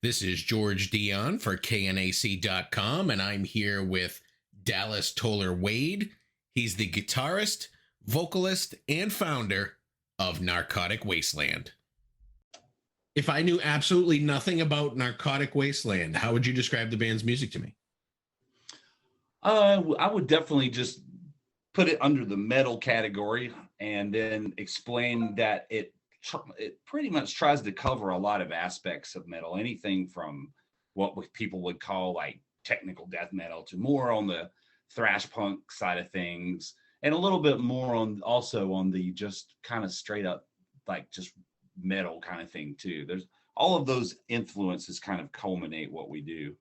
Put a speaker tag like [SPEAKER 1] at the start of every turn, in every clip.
[SPEAKER 1] This is George Dionne for KNAC.com, and I'm here with Dallas Toler-Wade. He's the guitarist, vocalist, and founder of Narcotic Wasteland. If I knew absolutely nothing about Narcotic Wasteland, how would you describe the band's music to me?
[SPEAKER 2] I would definitely just put it under the metal category and then explain that it pretty much tries to cover a lot of aspects of metal, anything from what people would call like technical death metal to more on the thrash punk side of things, and a little bit more on also on the just kind of straight up like just metal kind of thing too. There's all of those influences kind of culminate what we do.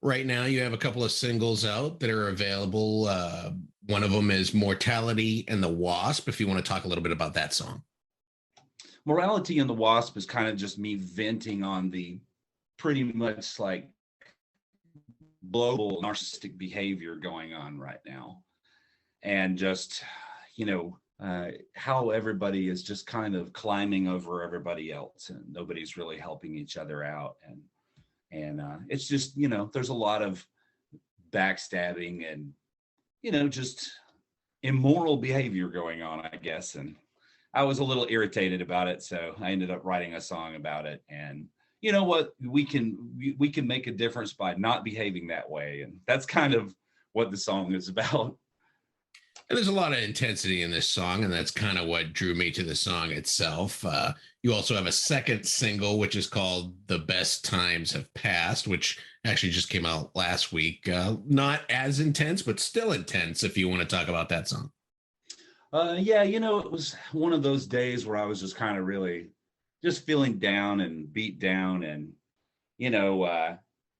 [SPEAKER 1] Right now, you have a couple of singles out that are available. One of them is Mortality and the Wasp, if you want to talk a little bit about that song.
[SPEAKER 2] Morality and the Wasp is kind of just me venting on the pretty much like global narcissistic behavior going on right now. And just, how everybody is just kind of climbing over everybody else and nobody's really helping each other out. And it's just, there's a lot of backstabbing and, just immoral behavior going on, I guess. And I was a little irritated about it, so I ended up writing a song about it. And you know what? We can make a difference by not behaving that way, and that's kind of what the song is about.
[SPEAKER 1] And there's a lot of intensity in this song, and that's kind of what drew me to the song itself. You also have a second single, which is called The Best Times Have Passed, which actually just came out last week. Not as intense, but still intense, if you want to talk about that song.
[SPEAKER 2] Yeah, it was one of those days where I was just kind of really just feeling down and beat down and,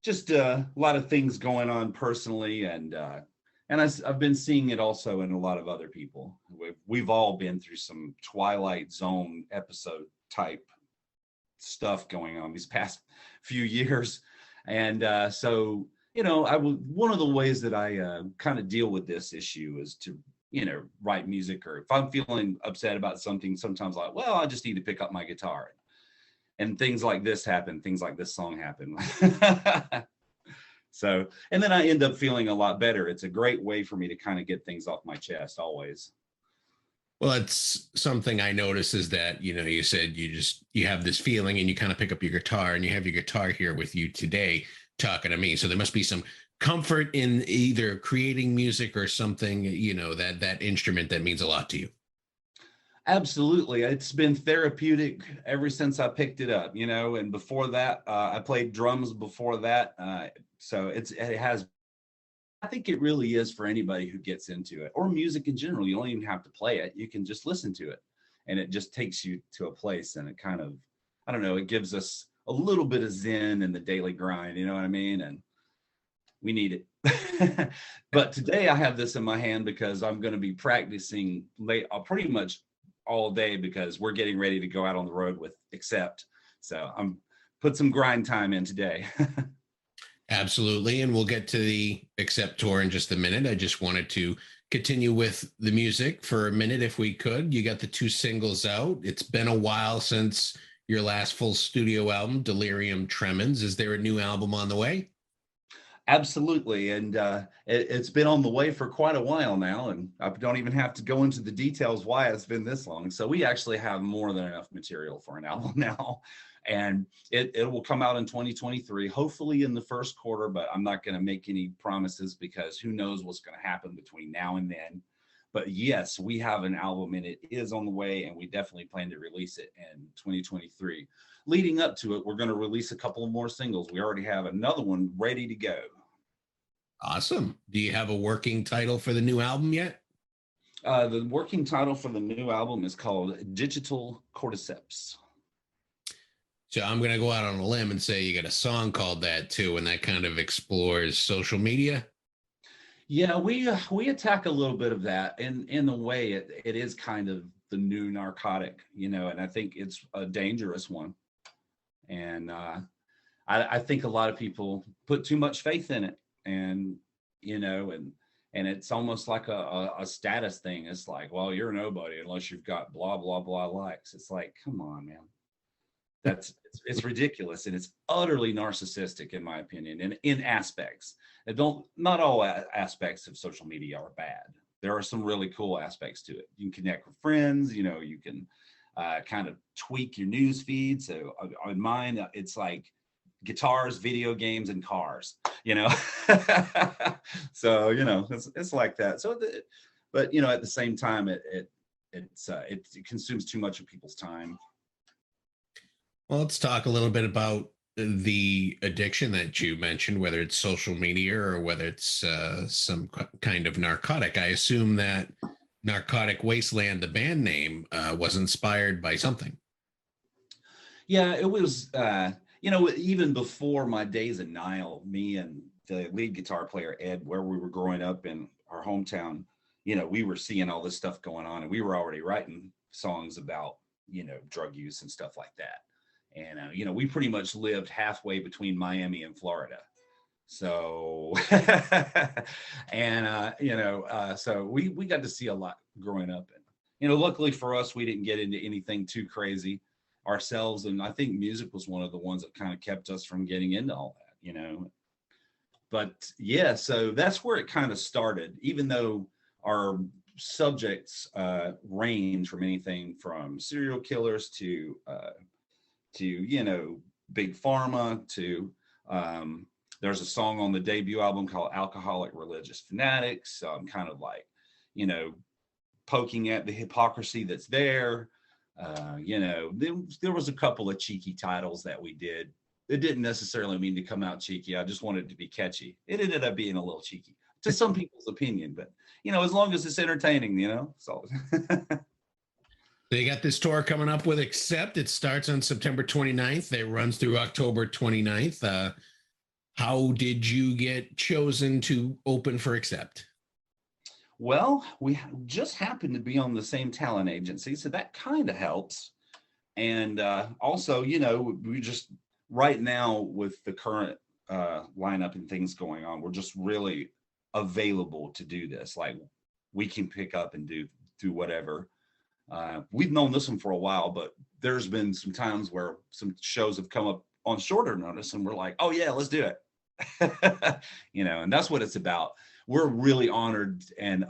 [SPEAKER 2] just a lot of things going on personally. And I've been seeing it also in a lot of other people. We've all been through some Twilight Zone episode type stuff going on these past few years. And so, one of the ways that I kind of deal with this issue is to write music, or if I'm feeling upset about something, sometimes like, well, I just need to pick up my guitar, and things like this happen, things like this song happen. So, and then I end up feeling a lot better. It's a great way for me to kind of get things off my chest always.
[SPEAKER 1] Well, it's something I notice is that, you said you have this feeling and you kind of pick up your guitar, and you have your guitar here with you today talking to me. So there must be some comfort in either creating music or something, that instrument that means a lot to you.
[SPEAKER 2] Absolutely. It's been therapeutic ever since I picked it up, and before that, I played drums before that. So I think it really is for anybody who gets into it, or music in general. You don't even have to play it. You can just listen to it, and it just takes you to a place, and it kind of, I don't know, it gives us a little bit of zen in the daily grind, you know what I mean? And we need it. But today I have this in my hand because I'm going to be practicing pretty much all day, because we're getting ready to go out on the road with Accept. So I'm put some grind time in today.
[SPEAKER 1] Absolutely. And we'll get to the Accept tour in just a minute. I just wanted to continue with the music for a minute, if we could. You got the two singles out. It's been a while since your last full studio album, Delirium Tremens. Is there a new album on the way?
[SPEAKER 2] Absolutely. And it's been on the way for quite a while now. And I don't even have to go into the details why it's been this long. So we actually have more than enough material for an album now. And it will come out in 2023, hopefully in the first quarter, but I'm not going to make any promises because who knows what's going to happen between now and then. But yes, we have an album and it is on the way, and we definitely plan to release it in 2023. Leading up to it, we're going to release a couple of more singles. We already have another one ready to go.
[SPEAKER 1] Awesome. Do you have a working title for the new album yet?
[SPEAKER 2] The working title for the new album is called Digital Cordyceps.
[SPEAKER 1] So I'm going to go out on a limb and say you got a song called that too, and that kind of explores social media.
[SPEAKER 2] Yeah, we attack a little bit of that. In a way, it is kind of the new narcotic, and I think it's a dangerous one. And I think a lot of people put too much faith in it, and and it's almost like a status thing. It's like, well, you're nobody unless you've got blah blah blah likes. It's like, come on, man. It's ridiculous, and it's utterly narcissistic in my opinion, and in aspects. And don't not all aspects of social media are bad. There are some really cool aspects to it. You can connect with friends, you know, you can kind of tweak your news feed. So on mine, it's like guitars, video games, and cars, you know. So, you know, it's like that. So but you know, at the same time, it consumes too much of people's time.
[SPEAKER 1] Well, let's talk a little bit about the addiction that you mentioned, whether it's social media or whether it's some kind of narcotic. I assume that Narcotic Wasteland, the band name, was inspired by something.
[SPEAKER 2] Yeah, it was, you know, even before my days in Nile, me and the lead guitar player, Ed, where we were growing up in our hometown, you know, we were seeing all this stuff going on, and we were already writing songs about, you know, drug use and stuff like that. And, you know, we pretty much lived halfway between Miami and Florida. So, and, you know, so we got to see a lot growing up. And, you know, luckily for us, we didn't get into anything too crazy ourselves. And I think music was one of the ones that kind of kept us from getting into all that, you know. But yeah, so that's where it kind of started, even though our subjects range from anything from serial killers to you know, big pharma to there's a song on the debut album called Alcoholic Religious Fanatics. So I'm kind of like, you know, poking at the hypocrisy that's there. You know, there was a couple of cheeky titles that we did. It didn't necessarily mean to come out cheeky. I just wanted it to be catchy. It ended up being a little cheeky to some people's opinion, but you know, as long as it's entertaining, you know, so.
[SPEAKER 1] They got this tour coming up with Accept. It starts on September 29th. It runs through October 29th. How did you get chosen to open for Accept?
[SPEAKER 2] Well, we just happened to be on the same talent agency, so that kind of helps. And also, you know, we just right now with the current lineup and things going on, we're just really available to do this. Like we can pick up and do whatever. We've known this one for a while, but there's been some times where some shows have come up on shorter notice and we're like, oh yeah, let's do it. You know, and that's what it's about. We're really honored and,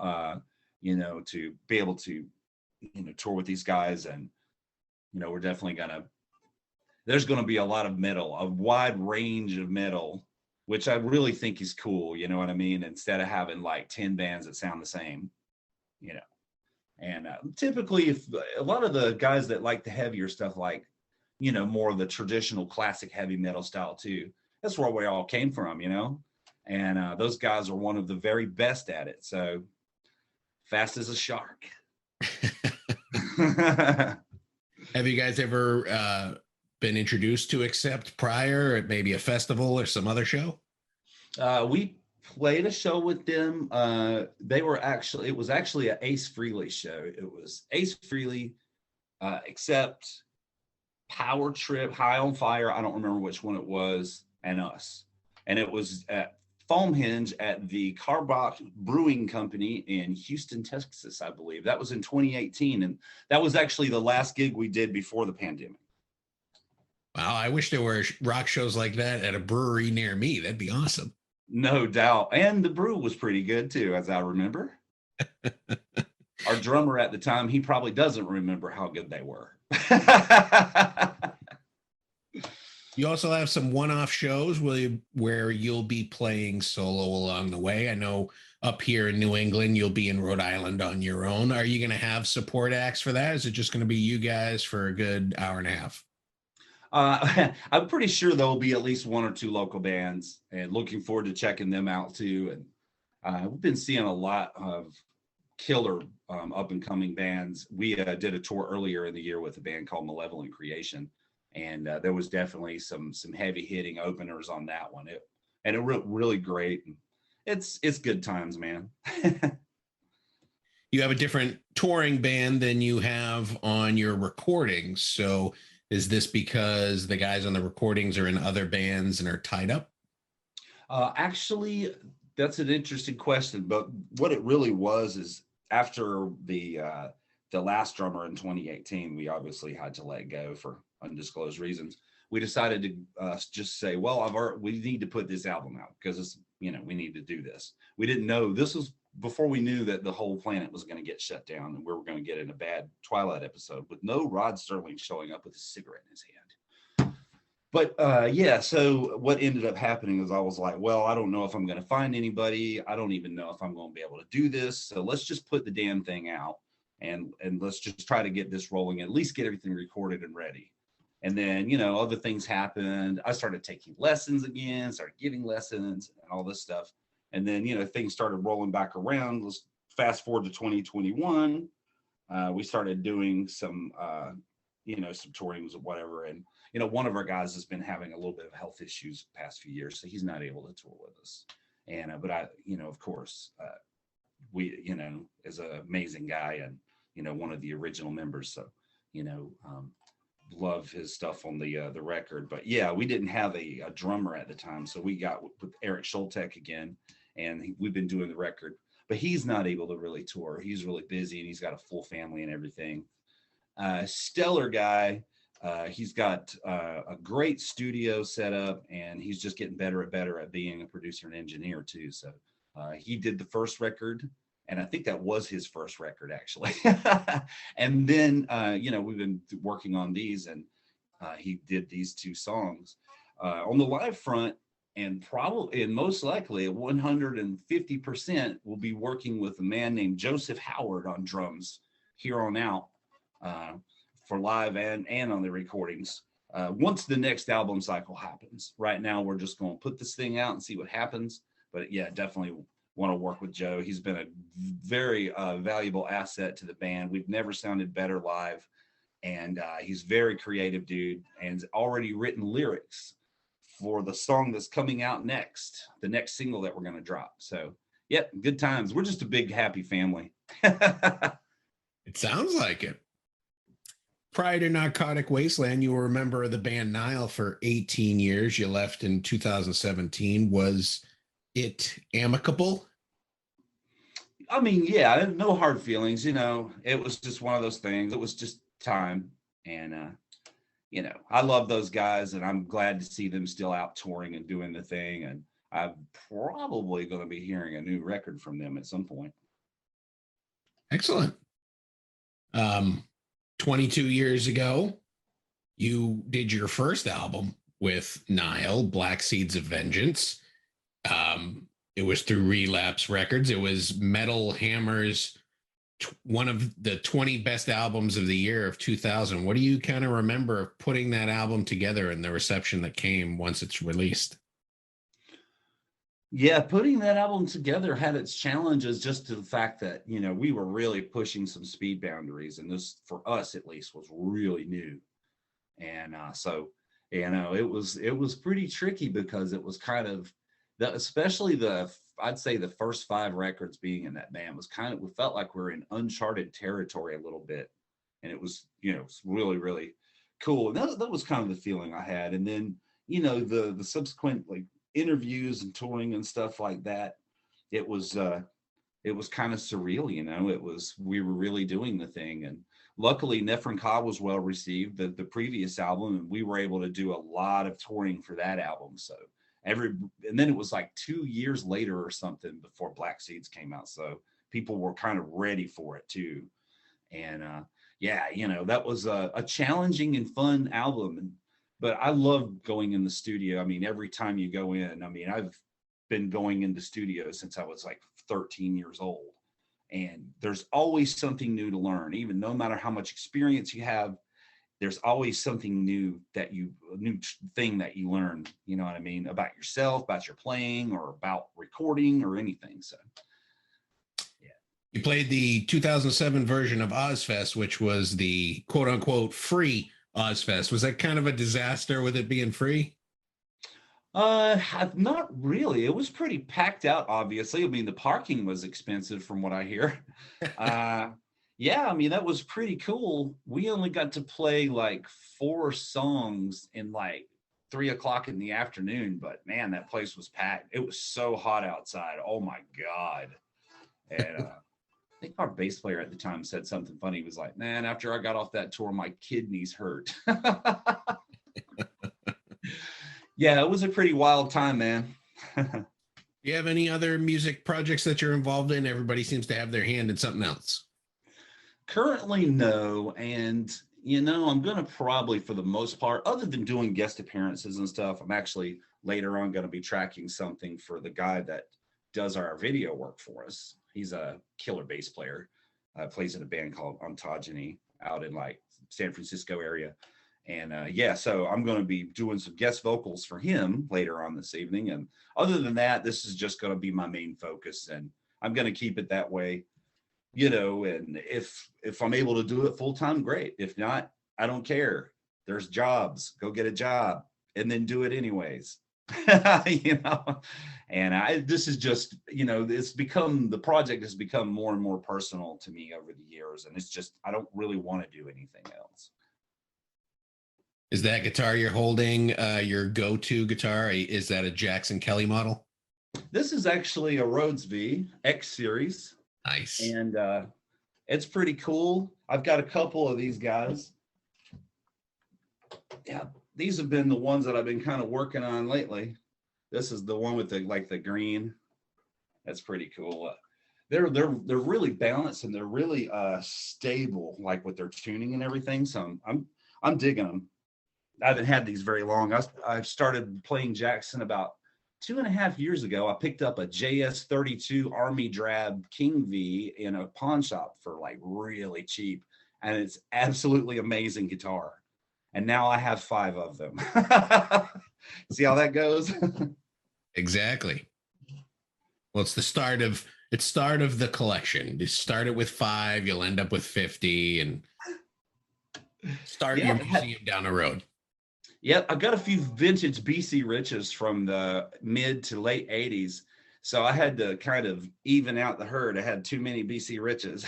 [SPEAKER 2] you know, to be able to, you know, tour with these guys. And, you know, we're definitely there's going to be a lot of metal, a wide range of metal, which I really think is cool. You know what I mean? Instead of having like 10 bands that sound the same, you know. And typically, if a lot of the guys that like the heavier stuff, like, you know, more of the traditional classic heavy metal style too, that's where we all came from, you know. And those guys are one of the very best at it. So fast as a shark.
[SPEAKER 1] Have you guys ever been introduced to Accept prior at maybe a festival or some other show?
[SPEAKER 2] We played a show with them. It was actually an Ace Frehley show. It was Ace Frehley, Accept, Power Trip, High on Fire, I don't remember which one it was, and us. And it was at Foamhinge at the Carbach Brewing Company in Houston, Texas, I believe. That was in 2018. And that was actually the last gig we did before the pandemic.
[SPEAKER 1] Wow, I wish there were rock shows like that at a brewery near me. That'd be awesome.
[SPEAKER 2] No doubt. And the brew was pretty good too, as I remember. Our drummer at the time, he probably doesn't remember how good they were.
[SPEAKER 1] You also have some one-off shows where you'll be playing solo along the way. I know up here in New England, you'll be in Rhode Island on your own. Are you going to have support acts for that? Is it just going to be you guys for a good hour and a half?
[SPEAKER 2] I'm pretty sure there'll be at least one or two local bands, and looking forward to checking them out too. And we've been seeing a lot of killer up and coming bands. We did a tour earlier in the year with a band called Malevolent Creation, and there was definitely some heavy hitting openers on that one. It really great. It's good times, man.
[SPEAKER 1] You have a different touring band than you have on your recordings. So is this because the guys on the recordings are in other bands and are tied up?
[SPEAKER 2] Actually, that's an interesting question. But what it really was is after the last drummer in 2018, we obviously had to let go for undisclosed reasons, we decided to just say, well, we need to put this album out because it's, we need to do this. We didn't know this was before we knew that the whole planet was going to get shut down and we were going to get in a bad Twilight episode with no Rod Serling showing up with a cigarette in his hand. But yeah, so what ended up happening is I was like, well, I don't know if I'm going to find anybody. I don't even know if I'm going to be able to do this. So let's just put the damn thing out and let's just try to get this rolling, at least get everything recorded and ready. And then, other things happened. I started taking lessons again, started giving lessons and all this stuff. And then, things started rolling back around. Let's fast forward to 2021. We started doing some, some tourings or whatever. And, one of our guys has been having a little bit of health issues the past few years, so he's not able to tour with us. And, but I, of course, we, is an amazing guy and, one of the original members. So, love his stuff on the record. But yeah, we didn't have a drummer at the time. So we got with Eric Schultek again, and we've been doing the record, but he's not able to really tour. He's really busy and he's got a full family and everything. Stellar guy. He's got a great studio set up and he's just getting better and better at being a producer and engineer too. So he did the first record. And I think that was his first record, actually. And then, we've been working on these, and he did these two songs on the live front. And probably, and most likely, 150% will be working with a man named Joseph Howard on drums here on out for live and on the recordings. Once the next album cycle happens. Right now, we're just going to put this thing out and see what happens. But yeah, definitely want to work with Joe. He's been a very valuable asset to the band. We've never sounded better live, and he's very creative dude and already written lyrics for the song that's coming out next, the next single that we're going to drop. So yep, good times. We're just a big happy family.
[SPEAKER 1] It sounds like it. Prior to Narcotic Wasteland, you were a member of the band Nile for 18 years. You left in 2017. Was it amicable?
[SPEAKER 2] I mean, yeah, no hard feelings. It was just one of those things. It was just time. And, I love those guys and I'm glad to see them still out touring and doing the thing. And I'm probably going to be hearing a new record from them at some point.
[SPEAKER 1] Excellent. 22 years ago, you did your first album with Nile, Black Seeds of Vengeance. It was through Relapse Records. It was Metal Hammer's one of the 20 best albums of the year of 2000. What do you kind of remember of putting that album together and the reception that came once it's released?
[SPEAKER 2] Yeah, putting that album together had its challenges just to the fact that, we were really pushing some speed boundaries. And this, for us at least, was really new. And so, it was pretty tricky because it was kind of, especially I'd say the first 5 records being in that band was we felt like we were in uncharted territory a little bit. And it was, really, really cool. And that was kind of the feeling I had. And then, the subsequent interviews and touring and stuff like that, it was kind of surreal. We were really doing the thing. And luckily Nephron Ka was well received, the previous album, and we were able to do a lot of touring for that album. So and then it was like 2 years later or something before Black Seeds came out. So people were kind of ready for it too. And yeah, that was a challenging and fun album. But I love going in the studio. I mean, every time you go in, I've been going into studios since I was like 13 years old. And there's always something new to learn, even no matter how much experience you have. There's always something new new thing that you learn, about yourself, about your playing or about recording or anything. So, yeah.
[SPEAKER 1] You played the 2007 version of Ozfest, which was the quote unquote free Ozfest. Was that kind of a disaster with it being free?
[SPEAKER 2] Not really. It was pretty packed out, obviously. The parking was expensive from what I hear. Yeah, that was pretty cool. We only got to play like 4 songs in like 3 o'clock in the afternoon, but man, that place was packed. It was so hot outside. Oh my God. And think our bass player at the time said something funny. He was like, man, after I got off that tour, my kidneys hurt. Yeah, it was a pretty wild time, man.
[SPEAKER 1] Do you have any other music projects that you're involved in? Everybody seems to have their hand in something else.
[SPEAKER 2] Currently, no. And, I'm going to probably, for the most part, other than doing guest appearances and stuff, I'm actually later on going to be tracking something for the guy that does our video work for us. He's a killer bass player, plays in a band called Ontogeny out in like San Francisco area. And yeah, so I'm going to be doing some guest vocals for him later on this evening. And other than that, this is just going to be my main focus. And I'm going to keep it that way, and if I'm able to do it full time, great. If not, I don't care. There's jobs, go get a job and then do it anyways. And this is just, the project has become more and more personal to me over the years. And it's just, I don't really want to do anything else.
[SPEAKER 1] Is that guitar you're holding your go-to guitar? Is that a Jackson Kelly model?
[SPEAKER 2] This is actually a Rhodes V X series.
[SPEAKER 1] Nice.
[SPEAKER 2] And it's pretty cool. I've got a couple of these guys. Yeah, these have been the ones that I've been kind of working on lately. This is the one with the green. That's pretty cool. They're really balanced and they're really stable, like with their tuning and everything. So I'm digging them. I haven't had these very long. I've started playing Jackson about 2.5 years ago. I picked up a JS32 Army Drab King V in a pawn shop for like really cheap. And it's absolutely amazing guitar. And now I have 5 of them. See how that goes?
[SPEAKER 1] Exactly. Well, it's the start of the collection. You start it with 5, you'll end up with 50 and start your museum down the road.
[SPEAKER 2] Yep, I've got a few vintage BC Riches from the mid to late 80s. So I had to kind of even out the herd. I had too many BC Riches.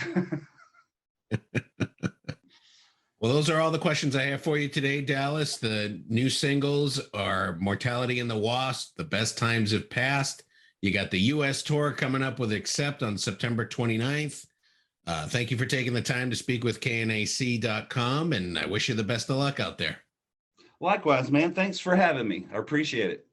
[SPEAKER 1] Well, those are all the questions I have for you today, Dallas. The new singles are Mortality and the Wasp, The Best Times Have Passed. You got the U.S. tour coming up with Accept on September 29th. Thank you for taking the time to speak with KNAC.com, and I wish you the best of luck out there.
[SPEAKER 2] Likewise, man. Thanks for having me. I appreciate it.